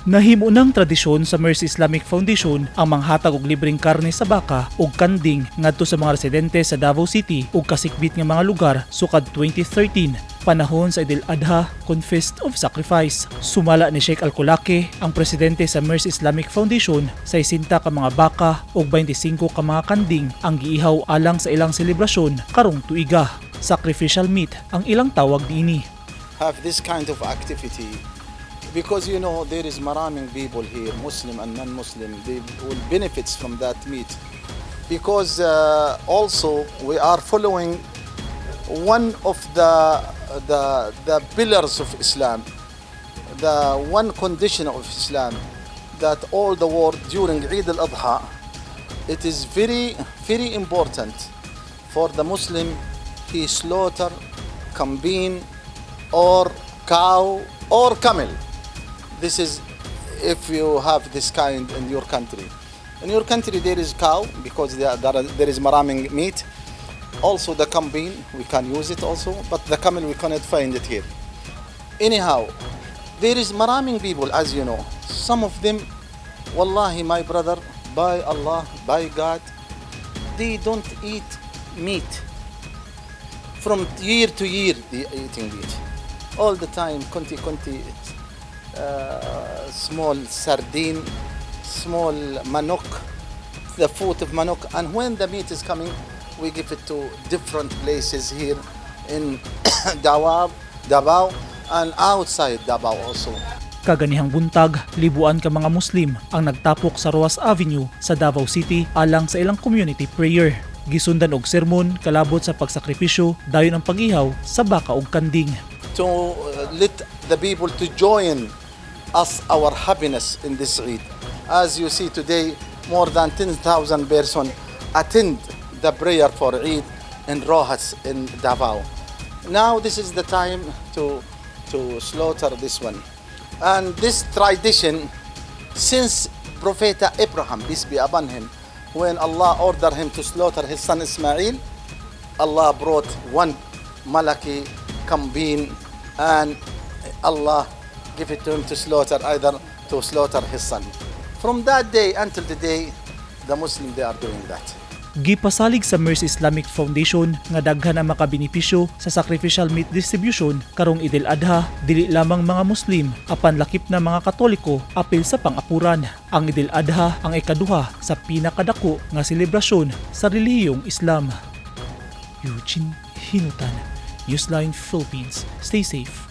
Nahimo ng tradisyon sa Mercy Islamic Foundation ang manghatag og libreng karne sa baka ug kanding ngadto sa mga residente sa Davao City ug kasikbit nga mga lugar sukad 2013, panahon sa Eid'l Adha kon Feast of Sacrifice. Sumala ni Sheikh Al-Kulake, ang presidente sa Mercy Islamic Foundation, sa 60 ka mga baka ug 25 ka mga kanding ang giihaw alang sa ilang selebrasyon karong tuiga. Sacrificial meat ang ilang tawag niini. Have this kind of activity because there is maraming people here, Muslim and non-Muslim. They will benefits from that meat because also we are following one of the pillars of Islam, the one condition of Islam, that all the world during Eid'l Adha, it is very very important for the Muslim. He slaughter kambing or cow or camel. This is if you have this kind in your country. In your country there is cow because there is maraming meat. Also the kambing we can use it also, but the camel we cannot find it here. Anyhow, there is maraming people, as you know. Some of them, wallahi my brother, by Allah, by God, they don't eat meat. From year to year they eating meat. All the time, konti, small sardine, small manok, the foot of manok, and when the meat is coming, we give it to different places here in Davao, and outside Davao also. Kaganihang buntag, libuan ka mga Muslim ang nagtapok sa Roas Avenue sa Davao City alang sa ilang community prayer. Gisundan og sermon kalabot sa pagsakripisyo dayon ang pag-ihaw sa baka ug kanding. To let the people to join us our happiness in this Eid. As you see today, more than 10,000 persons attend the prayer for Eid in Rojas in Davao. Now this is the time to slaughter this one. And this tradition, since Prophet Abraham, peace be upon him, when Allah ordered him to slaughter his son Ismail, Allah brought one malaki kambing and Allah give it to him to slaughter, either to slaughter his son. From that day until today, the Muslims, they are doing that. Gipasalig sa Mercy Islamic Foundation nga daghan ang makabenepisyo sa sacrificial meat distribution karong Eid'l Adha, dili lamang mga Muslim apan lakip na mga Katoliko apil sa pangapuran. Ang Eid'l Adha ang ikaduha sa pinakadako nga selebrasyon sa relihiyong Islam. Eugene Hinutan, Newsline Philippines. Stay safe.